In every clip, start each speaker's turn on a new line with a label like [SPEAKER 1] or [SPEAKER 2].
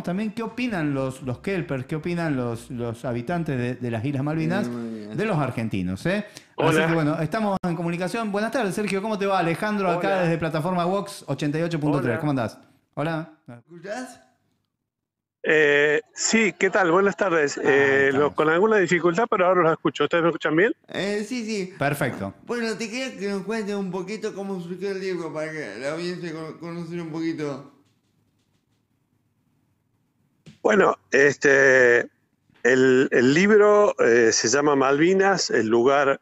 [SPEAKER 1] también qué opinan los kelpers, qué opinan los habitantes de las Islas Malvinas de los argentinos, ¿eh? Así que bueno, estamos en comunicación. Buenas tardes, Sergio. ¿Cómo te va? Alejandro, acá desde Plataforma Vox 88.3. ¿Cómo andás? Hola.
[SPEAKER 2] ¿Escuchás?
[SPEAKER 3] Sí, ¿qué tal? Buenas tardes. Con alguna dificultad, pero ahora los escucho. ¿Ustedes me escuchan bien?
[SPEAKER 2] Sí, sí.
[SPEAKER 1] Perfecto.
[SPEAKER 2] Bueno, te quería que nos cuentes un poquito cómo surgió el libro para que la audiencia conociera un poquito.
[SPEAKER 3] Bueno, el libro se llama Malvinas, el lugar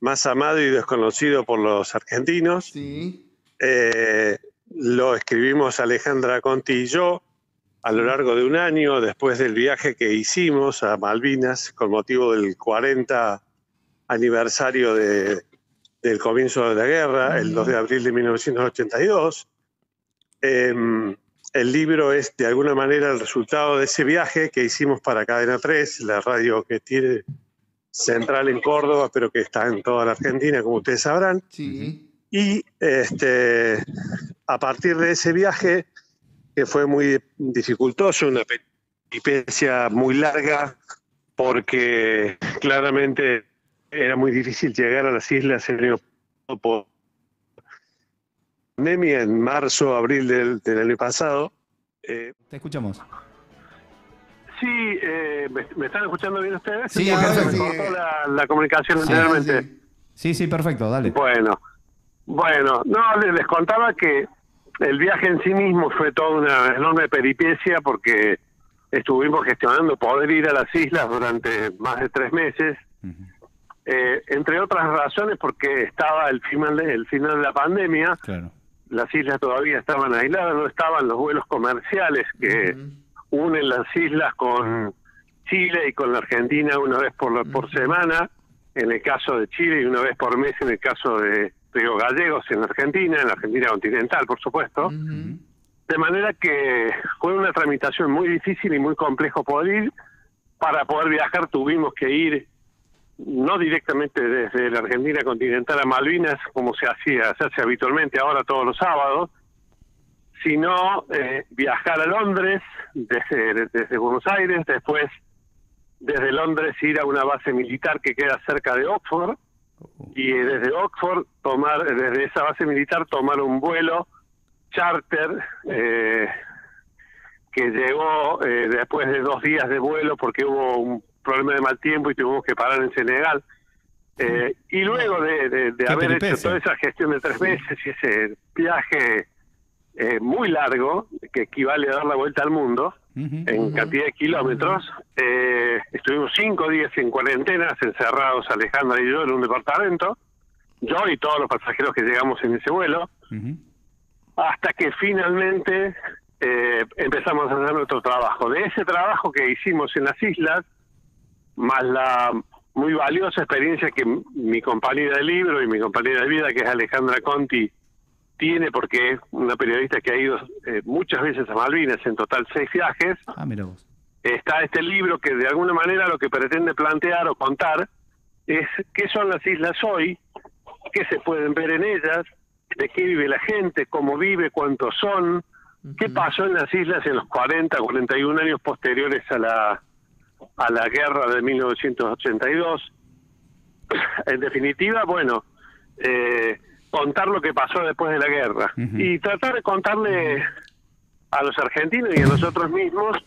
[SPEAKER 3] más amado y desconocido por los argentinos.
[SPEAKER 2] Sí.
[SPEAKER 3] Lo escribimos Alejandra Conti y yo a lo largo de un año después del viaje que hicimos a Malvinas con motivo del 40 aniversario del comienzo de la guerra, el 2 de abril de 1982. El libro es de alguna manera el resultado de ese viaje que hicimos para Cadena 3, la radio que tiene central en Córdoba, pero que está en toda la Argentina, como ustedes sabrán.
[SPEAKER 2] Sí.
[SPEAKER 3] Y a partir de ese viaje, que fue muy dificultoso, una peripecia muy larga, porque claramente era muy difícil llegar a las islas en por pandemia en marzo, abril del año pasado.
[SPEAKER 1] Te escuchamos.
[SPEAKER 3] Sí, ¿me están escuchando bien ustedes?
[SPEAKER 1] Sí,
[SPEAKER 3] Porque
[SPEAKER 1] perfecto.
[SPEAKER 3] se me cortó la comunicación anteriormente.
[SPEAKER 1] Sí, perfecto, dale.
[SPEAKER 3] Bueno, no, les contaba que el viaje en sí mismo fue toda una enorme peripecia porque estuvimos gestionando poder ir a las islas durante más de 3 meses, entre otras razones porque estaba el final de la pandemia.
[SPEAKER 1] Claro.
[SPEAKER 3] Las islas todavía estaban aisladas, no estaban los vuelos comerciales que unen las islas con Chile y con la Argentina una vez por semana, en el caso de Chile, y una vez por mes en el caso de Río Gallegos en la Argentina continental, por supuesto. De manera que fue una tramitación muy difícil y muy complejo poder ir. Para poder viajar tuvimos que ir no directamente desde la Argentina continental a Malvinas, como se hace habitualmente ahora todos los sábados, sino viajar a Londres desde Buenos Aires, después desde Londres ir a una base militar que queda cerca de Oxford, y desde Oxford desde esa base militar tomar un vuelo charter que llegó después de 2 días de vuelo porque hubo un problema de mal tiempo y tuvimos que parar en Senegal. Y luego de haber hecho toda esa gestión de 3 meses y ese viaje muy largo, que equivale a dar la vuelta al mundo en cantidad de kilómetros, estuvimos 5 días en cuarentena, encerrados Alejandra y yo en un departamento, yo y todos los pasajeros que llegamos en ese vuelo, hasta que finalmente empezamos a hacer nuestro trabajo. De ese trabajo que hicimos en las islas, más la muy valiosa experiencia que mi compañera de libro y mi compañera de vida, que es Alejandra Conti, tiene, porque es una periodista que ha ido muchas veces a Malvinas, en total 6 viajes.
[SPEAKER 1] Mira vos.
[SPEAKER 3] Está este libro que de alguna manera lo que pretende plantear o contar es qué son las islas hoy, qué se pueden ver en ellas, de qué vive la gente, cómo vive, cuántos son, qué pasó en las islas en los 41 años posteriores a la guerra de 1982. En definitiva, bueno, contar lo que pasó después de la guerra y tratar de contarle a los argentinos y a nosotros mismos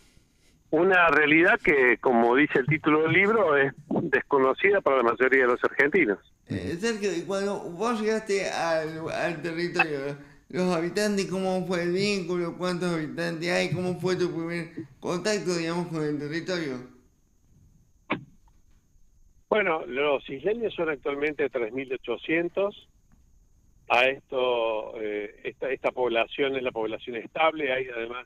[SPEAKER 3] una realidad que, como dice el título del libro, es desconocida para la mayoría de los argentinos.
[SPEAKER 2] Sergio, cuando vos llegaste al territorio, los habitantes, ¿cómo fue el vínculo? ¿Cuántos habitantes hay? ¿Cómo fue tu primer contacto, digamos, con el territorio?
[SPEAKER 3] Bueno, los isleños son actualmente 3.800. A esta población es la población estable. Hay además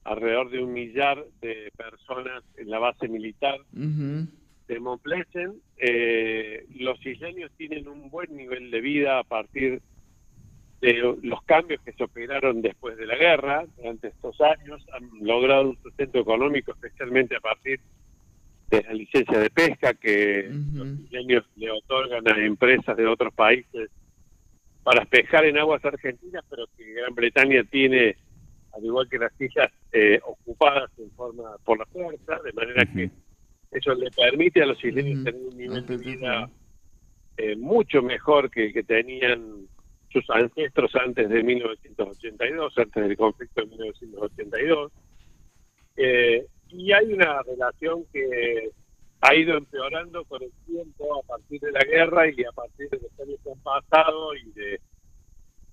[SPEAKER 3] alrededor de 1 millar de personas en la base militar de Montplesen. Los isleños tienen un buen nivel de vida a partir de los cambios que se operaron después de la guerra. Durante estos años han logrado un sustento económico, especialmente a partir de la licencia de pesca que los isleños le otorgan a empresas de otros países para pescar en aguas argentinas, pero que Gran Bretaña tiene al igual que las islas, ocupadas en forma por la fuerza, de manera que eso le permite a los isleños tener un nivel de vida mucho mejor que el que tenían sus ancestros antes de 1982, antes del conflicto de 1982. Y hay una relación que ha ido empeorando con el tiempo a partir de la guerra y a partir de los años que han pasado y de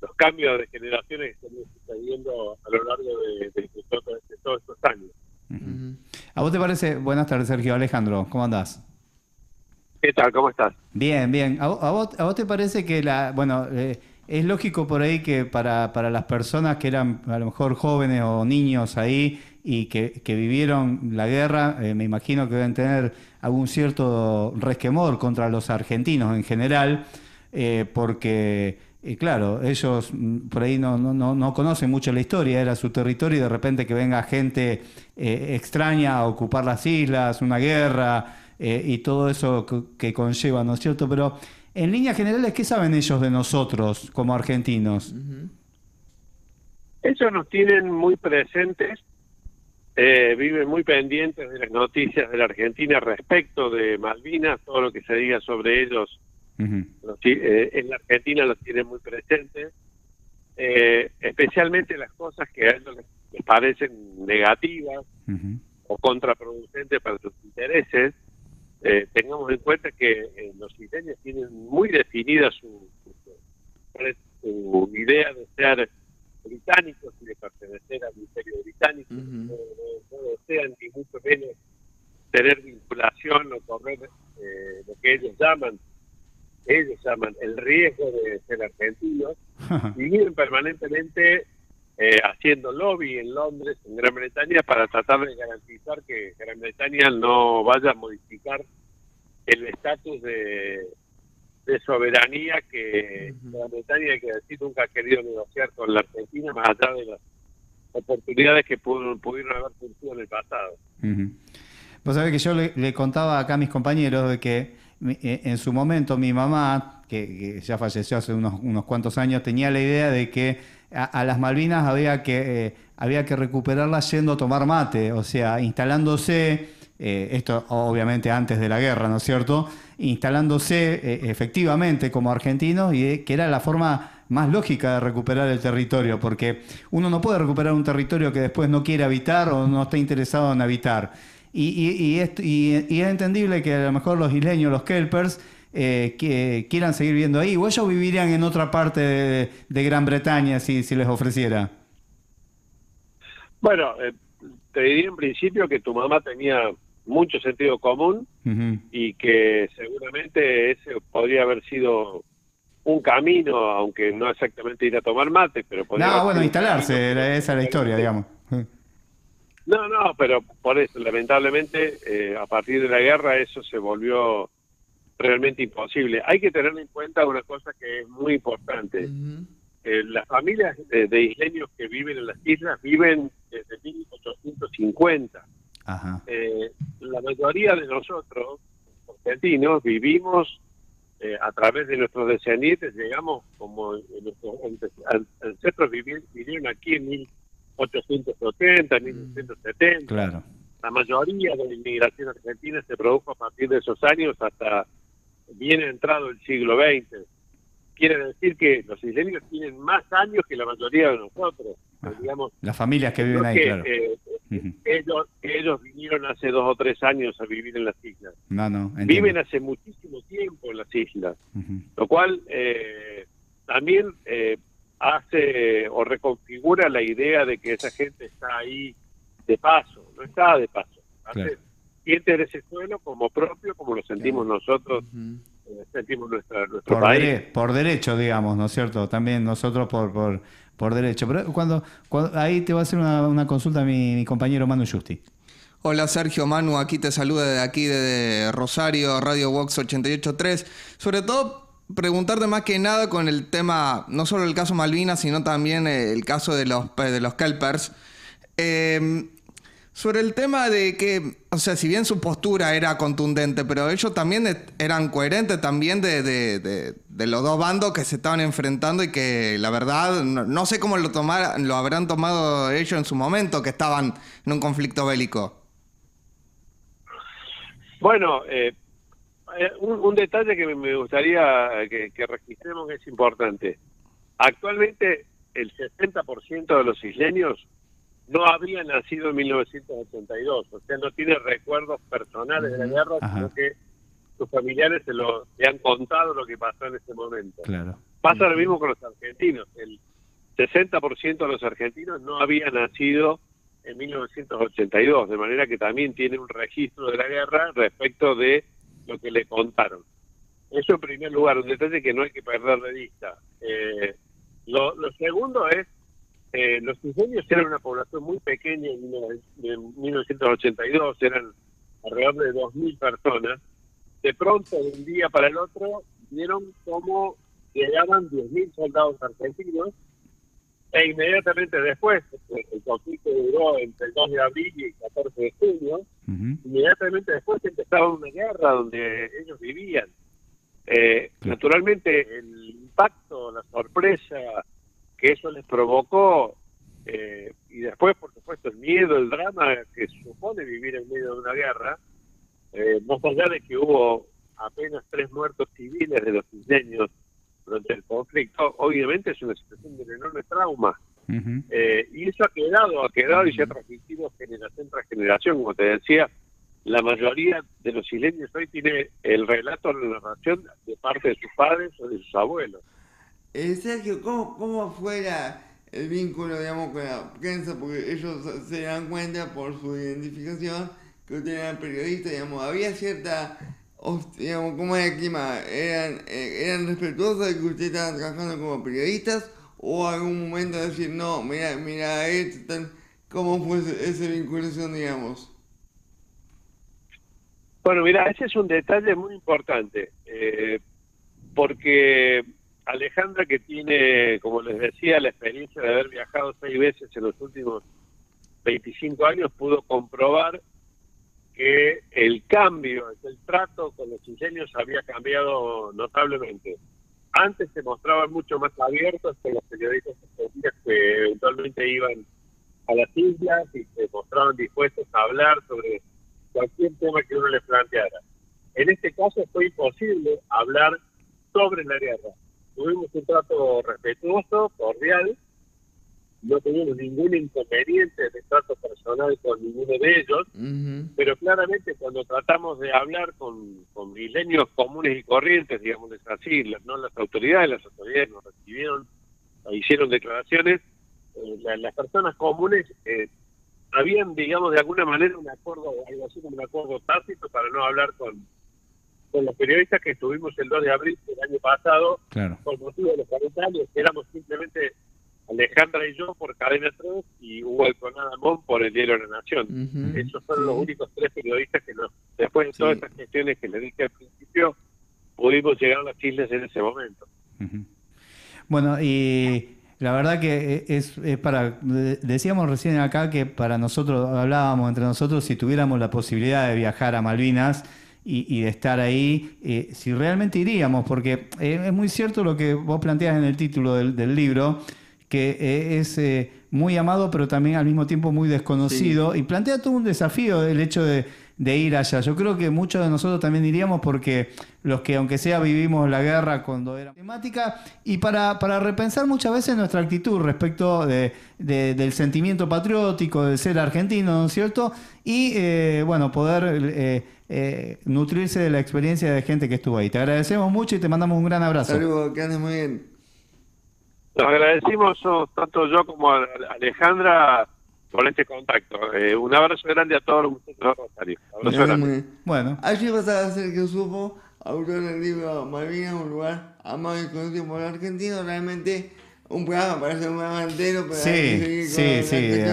[SPEAKER 3] los cambios de generaciones que están sucediendo a lo largo de todos estos años.
[SPEAKER 1] ¿A vos te parece? Buenas tardes, Sergio. Alejandro, ¿cómo andás?
[SPEAKER 3] ¿Qué tal? ¿Cómo estás?
[SPEAKER 1] Bien, bien. ¿A vos te parece que es lógico por ahí que para las personas que eran a lo mejor jóvenes o niños ahí y que vivieron la guerra, me imagino que deben tener algún cierto resquemor contra los argentinos en general, porque, claro, ellos por ahí no conocen mucho la historia, era su territorio y de repente que venga gente extraña a ocupar las islas, una guerra y todo eso que conlleva, ¿no es cierto? Pero en líneas generales, ¿qué saben ellos de nosotros como argentinos?
[SPEAKER 3] Ellos nos tienen muy presentes, viven muy pendientes de las noticias de la Argentina respecto de Malvinas, todo lo que se diga sobre ellos en la Argentina los tienen muy presentes, especialmente las cosas que a ellos les parecen negativas o contraproducentes para sus intereses. Tengamos en cuenta que los isleños tienen muy definida su idea de ser británicos y de pertenecer al imperio británico. No desean ni mucho menos tener vinculación o correr lo que ellos llaman el riesgo de ser argentinos, y viven permanentemente haciendo lobby en Londres, en Gran Bretaña, para tratar de garantizar que Gran Bretaña no vaya a modificar el estatus de soberanía que Gran Bretaña, que decir, nunca ha querido negociar con la Argentina, más allá de las oportunidades que pudieron haber surgido en el pasado.
[SPEAKER 1] Vos sabés que yo le contaba acá a mis compañeros de que en su momento mi mamá, que ya falleció hace unos cuantos años, tenía la idea de que a las Malvinas había que recuperarlas yendo a tomar mate, o sea, instalándose, esto obviamente antes de la guerra, ¿no es cierto?, instalándose efectivamente como argentinos, y que era la forma más lógica de recuperar el territorio, porque uno no puede recuperar un territorio que después no quiere habitar o no está interesado en habitar. Y es entendible que a lo mejor los isleños, los kelpers, que quieran seguir viviendo ahí, o ellos vivirían en otra parte de Gran Bretaña si les ofreciera.
[SPEAKER 3] Bueno, te diría en principio que tu mamá tenía mucho sentido común y que seguramente ese podría haber sido un camino, aunque no exactamente ir a tomar mate, pero podría
[SPEAKER 1] instalarse, esa es la historia, digamos.
[SPEAKER 3] No, pero por eso, lamentablemente, a partir de la guerra eso se volvió realmente imposible. Hay que tener en cuenta una cosa que es muy importante. Las familias de isleños que viven en las islas viven desde 1850. La mayoría de nosotros, argentinos, vivimos a través de nuestros descendientes, llegamos como nuestros ancestros vivieron aquí en 1880, 1970.
[SPEAKER 1] Claro.
[SPEAKER 3] La mayoría de la inmigración argentina se produjo a partir de esos años hasta bien entrado el siglo XX. Quiere decir que los isleños tienen más años que la mayoría de nosotros. Digamos,
[SPEAKER 1] las familias que viven ahí, claro.
[SPEAKER 3] Ellos vinieron hace 2 o 3 años a vivir en las islas. Viven hace muchísimo tiempo en las islas, lo cual también hace o reconfigura la idea de que esa gente está ahí de paso. No está de paso. Sienten ese suelo como propio, como lo sentimos nosotros, sentimos nuestro país.
[SPEAKER 1] Por derecho, digamos, ¿no es cierto? También nosotros por derecho. Pero cuando ahí te va a hacer una consulta mi compañero Manu Justi.
[SPEAKER 4] Hola Sergio, Manu, aquí te saluda de aquí, de Rosario, Radio Vox 88.3. Sobre todo, preguntarte más que nada con el tema, no solo el caso Malvinas, sino también el caso de los kelpers. Sobre el tema de que, o sea, si bien su postura era contundente, pero ellos también eran coherentes también de los dos bandos que se estaban enfrentando y que la verdad, no sé cómo lo habrán tomado ellos en su momento, que estaban en un conflicto bélico.
[SPEAKER 3] Bueno, un detalle que me gustaría que registremos que es importante. Actualmente el 60% de los isleños no había nacido en 1982, o sea, no tiene recuerdos personales de la guerra, sino que sus familiares le han contado lo que pasó en ese momento.
[SPEAKER 1] Claro.
[SPEAKER 3] Pasa lo mismo con los argentinos. El 60% de los argentinos no había nacido en 1982, de manera que también tiene un registro de la guerra respecto de lo que le contaron. Eso en primer lugar, un detalle que no hay que perder de vista. Lo segundo es, los isleños eran una población muy pequeña en 1982, eran alrededor de 2.000 personas. De pronto, de un día para el otro, vieron cómo llegaban 10.000 soldados argentinos, e inmediatamente después, el conflicto duró entre el 2 de abril y el 14 de junio, inmediatamente después empezaba una guerra donde ellos vivían. Naturalmente, el impacto, la sorpresa que eso les provocó, y después, por supuesto, el miedo, el drama que supone vivir en medio de una guerra, más allá de que hubo apenas 3 muertos civiles de los isleños durante el conflicto, obviamente es una situación de un enorme trauma. Y eso ha quedado y se ha transmitido generación tras generación. Como te decía, la mayoría de los isleños hoy tiene el relato, la narración de parte de sus padres o de sus abuelos.
[SPEAKER 2] Sergio, ¿cómo fuera el vínculo, digamos, con la prensa? Porque ellos se dan cuenta por su identificación que ustedes eran periodistas, digamos, había cierta, digamos, ¿cómo era el clima? ¿Eran respetuosos de que ustedes estaban trabajando como periodistas? ¿O algún momento decir, no, mira esto, cómo fue esa vinculación, digamos?
[SPEAKER 3] Bueno, mira, ese es un detalle muy importante, porque Alejandra, que tiene, como les decía, la experiencia de haber viajado 6 veces en los últimos 25 años, pudo comprobar que el cambio, el trato con los isleños había cambiado notablemente. Antes se mostraban mucho más abiertos con los periodistas que eventualmente iban a las islas y se mostraban dispuestos a hablar sobre cualquier tema que uno les planteara. En este caso fue imposible hablar sobre la guerra. Tuvimos un trato respetuoso, cordial, no teníamos ningún inconveniente de trato personal con ninguno de ellos, pero claramente cuando tratamos de hablar con isleños comunes y corrientes, digamos así, no las autoridades nos recibieron, hicieron declaraciones, las personas comunes habían, digamos, de alguna manera un acuerdo, algo así como un acuerdo tácito para no hablar con los periodistas que estuvimos el 2 de abril del año pasado, claro, por motivo de los 40 años, que éramos simplemente Alejandra y yo por Cadena 3 y Hugo Alconada-Mon por el Diario de la Nación. Esos fueron los únicos 3 periodistas que después de todas estas gestiones que les dije al principio, pudimos llegar a las islas en ese momento.
[SPEAKER 1] Bueno, y la verdad que es para, decíamos recién acá que para nosotros, hablábamos entre nosotros, si tuviéramos la posibilidad de viajar a Malvinas y de estar ahí, si realmente iríamos, porque es muy cierto lo que vos planteás en el título del libro, que es muy amado, pero también al mismo tiempo muy desconocido, y plantea todo un desafío el hecho de ir allá. Yo creo que muchos de nosotros también iríamos porque los que, aunque sea, vivimos la guerra cuando era temática, y para repensar muchas veces nuestra actitud respecto del sentimiento patriótico, de ser argentino, ¿no es cierto? Y, bueno, poder nutrirse de la experiencia de gente que estuvo ahí. Te agradecemos mucho y te mandamos un gran abrazo.
[SPEAKER 2] Saludos, que andes muy bien.
[SPEAKER 3] Nos agradecimos tanto yo como a Alejandra por este contacto. Un abrazo grande a todos los muchachos de Rosario. Abrazo grande.
[SPEAKER 2] Bueno. Allí pasaba Sergio Supo, autor del libro Malvinas, un lugar amado y conocido por el argentino. Realmente un programa, parece un programa entero, pero hay que seguir con la